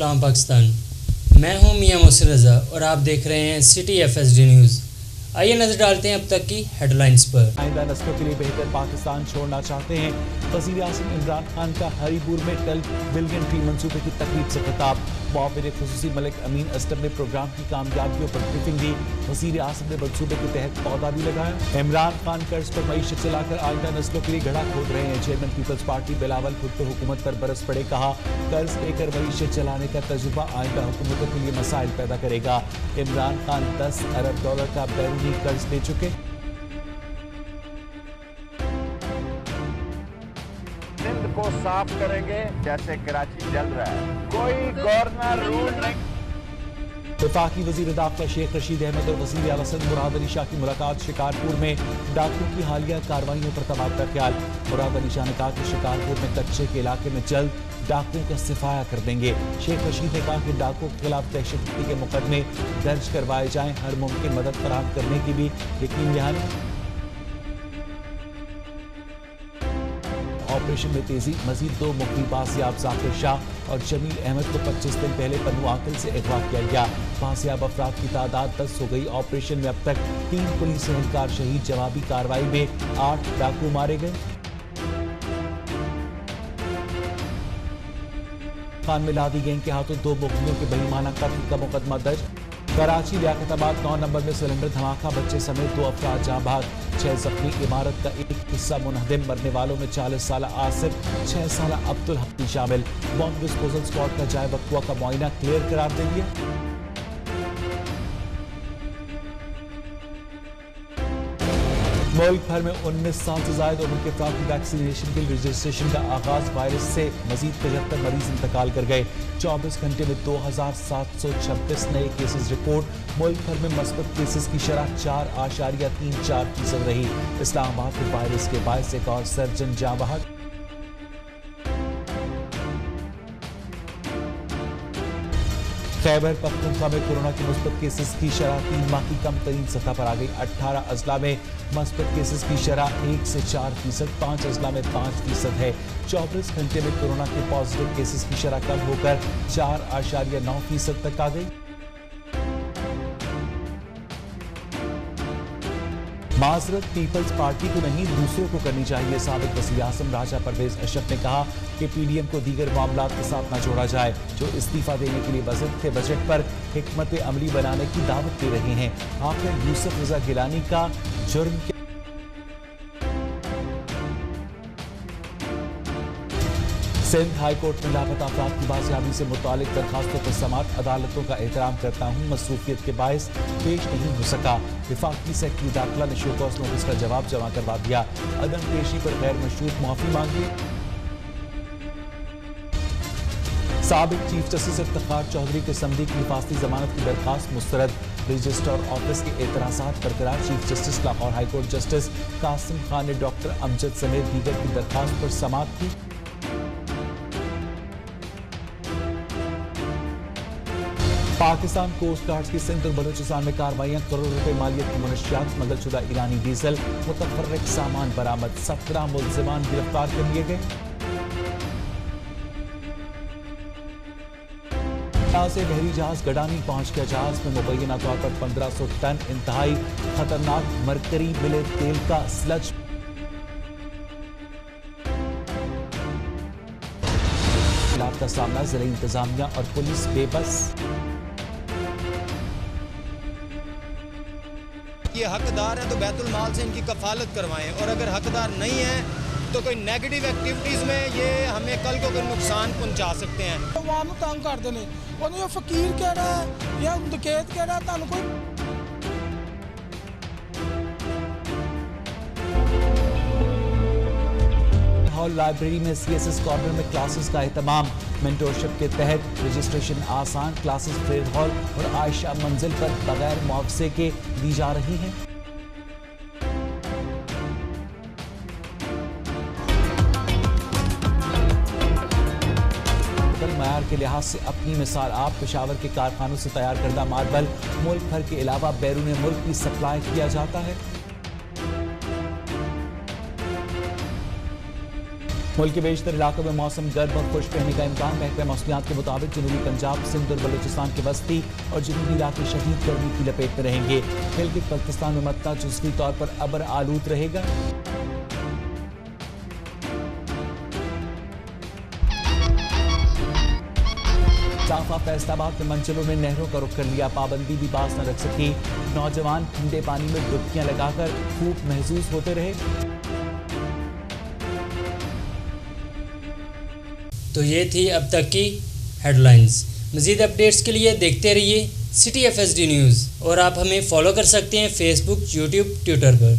सलाम पाकिस्तान। मैं हूं मियां मोहसिन रज़ा और आप देख रहे हैं सिटी FSD न्यूज़। आइए नजर डालते हैं अब तक की हेडलाइंस पर। आइंदा नस्लों के लिए बेहतर पाकिस्तान छोड़ना चाहते हैं। वज़ीर आज़म इमरान खान का हरीपुर में 12 बिलियन ट्री मंसूबे की तकरीब से खिताब। मुआविन ख़ुसूसी मलिक अमीन असलम ने प्रोग्राम की कामयाबियों पर ब्रीफिंग दी। वज़ीर आज़म ने मंसूबे के तहत पौधा भी लगाया। इमरान खान कर्ज पर मईशत चलाकर आइंदा नस्लों के लिए घड़ा खोद रहे हैं। Chairman people's party Bilawal Bhutto हुकूमत पर बरस पड़े, कहा कर्ज लेकर मईशत चलाने का तजुर्बा आइंदा हुकूमतों के लिए मसाइल पैदा करेगा। इमरान खान $10 अरब का बैरूनी कर्ज ले चुके। सिंध को साफ करेंगे जैसे कराची जल रहा है, कोई गवर्नर रूल नहीं। वफाकी वज़ीर दाखिला शेख रशीद अहमद और वज़ीर आला सिंध मुराद अली शाह की मुलाकात। शिकारपुर में डाकुओं की हालिया कार्रवाइयों पर तबादला ख्याल। मुराद अली शाह ने कहा कि शिकारपुर में कच्चे के इलाके में जल्द डाकुओं का सफाया कर देंगे। शेख रशीद ने कहा कि डाकुओं के खिलाफ दहशतगर्दी के मुकदमे दर्ज करवाए जाएं, हर मुमकिन मदद फराहम करने की भी यकीन दहानी। ऑपरेशन में तेजी, मजीद 2 मुख्य बाजियाब जाकिर शाह और जमील अहमद को 25 दिन पहले पन्नू आकिल से अगवा किया गया। बाजियाब अफराद की तादाद 10 हो गई। ऑपरेशन में अब तक 3 पुलिस एहलकार शहीद। जवाबी कार्रवाई में 8 डाकू मारे गए। खान में लादी गैंग के हाथों 2 मुखबिरों के बेईमाना कत्ल का मुकदमा दर्ज। कराची लियाकताबाद 9 नंबर में सिलेंडर धमाका, बच्चे समेत 2 अफराद जाँ बहक, 6 जख्मी। इमारत का एक हिस्सा मुनहदिम। मरने वालों में 40 साल आसिफ, 6 साल अब्दुल हकी शामिल। बॉम्ब डिस्पोजल स्क्वाड का जाए वक्वा का मुआयना क्लियर करार दे दिया। मुल्क भर में 19 साल से ज्यादा उम्र के अफराद की वैक्सीनेशन के रजिस्ट्रेशन का आगाज। वायरस से मजीद 75 मरीज इंतकाल कर गए। 24 घंटे में 2726 नए केसेस रिपोर्ट। मुल्क भर में मस्बत केसेस की शरह 4.34% रही। इस्लामाबाद में वायरस के बायस एक और सर्जन जाँ बहक। खैबर पख्तूनख्वा में कोरोना के मुस्बत केसेस की शरह 3 माह की कम तरीन सतह पर आ गई। 18 अजला में मुस्बत केसेस की शरह 1 से 4%, 5 अजला में 5% है। 24 घंटे में कोरोना के पॉजिटिव केसेस की शरह कम होकर 4.9% तक आ गई। माजरत पीपल्स पार्टी को नहीं, दूसरों को करनी चाहिए। साबिक वज़ीर आज़म राजा परवेज अशरफ ने कहा कि PDM को दीगर मामलात के साथ न जोड़ा जाए, जो इस्तीफा देने के लिए बजट पर हिकमत अमली बनाने की दावत दे रहे हैं। आखिर यूसुफ रजा गिलानी का जुर्म क्या? सिंध हाई कोर्ट में लापता अफराद की बाजियाबी से मुतालिक दरखास्तों पर समाअत। अदालतों का एहतराम करता हूँ, मसरूफियत के बायस पेश नहीं हो सका। वफाकी सेक्रेटरी दाखिला ने शो कॉज नोटिस का जवाब जमा करवा दिया। अदम पेशी पर गैर मशरूत माफी मांगी। साबिक चीफ जस्टिस इफ्तिखार चौधरी के समदी की हिफाजती जमानत की दरखास्त मुस्तरद। रजिस्ट्रार ऑफिस के एतराज़ात बरकरार। Chief justice Lahore high court justice Qasim Khan ने डॉक्टर अमजद समेत दीगर की दरखास्त पर समाअत की। पाकिस्तान कोस्ट गार्ड की सिंध और बलूचिस्तान में कार्रवाइयां। करोड़ रुपए मालियत की मुनशियात, स्मगलशुदा ईरानी डीजल, मुतफर्रिक सामान बरामद। 17 मुल्जिमान गिरफ्तार कर लिए गए। से बहरी जहाज गडानी पहुंच गया। जहाज में मुबैना तौर पर 1500 टन इंतहाई खतरनाक मरकरी मिले तेल का स्लज। का सामना, जिला इंतजामिया और पुलिस बेबस। ये हकदार हैं तो बैतुल माल से इनकी कफालत करवाएं, और अगर हकदार नहीं है तो कोई नेगेटिव एक्टिविटीज़ में ये हमें कल को कोई नुकसान पहुंचा सकते हैं। आवाम तंग करते हैं, ये फकीर कहड़ा है या डकैत कहड़ा है, कोई हॉल लाइब्रेरी में CSS कॉर्नर में क्लासेस का एहतमाम। मेंटोरशिप के तहत रजिस्ट्रेशन आसान। क्लासेस ट्रेड हॉल और आयशा मंजिल पर बगैर मुआवजे के दी जा रही हैं। मयार के लिहाज से अपनी मिसाल आप। पेशावर के कारखानों से तैयार करदा मार्बल मुल्क भर के अलावा बैरून मुल्क भी सप्लाई किया जाता है। मुल्क के बेशतर इलाकों में मौसम गर्म और खुश्क रहने का इम्कान। महकमा मौसमियात के मुताबिक जनूबी पंजाब, सिंध और बलूचिस्तान के वस्ती और जनूबी इलाके शदीद गर्मी की लपेट में रहेंगे। गिलगित बल्तिस्तान में मत्ता जुज़वी तौर पर अबर आलूद रहेगा। साफा फैसलाबाद में मंचलों में नहरों का रुख कर लिया, पाबंदी भी बास न रख सकी। नौजवान ठंडे पानी में डुबकियां लगाकर खूब महसूस होते रहे। तो ये थी अब तक की हेडलाइंस। मज़ीद अपडेट्स के लिए देखते रहिए सिटी FSD न्यूज़ और आप हमें फॉलो कर सकते हैं फेसबुक, यूट्यूब, ट्विटर पर।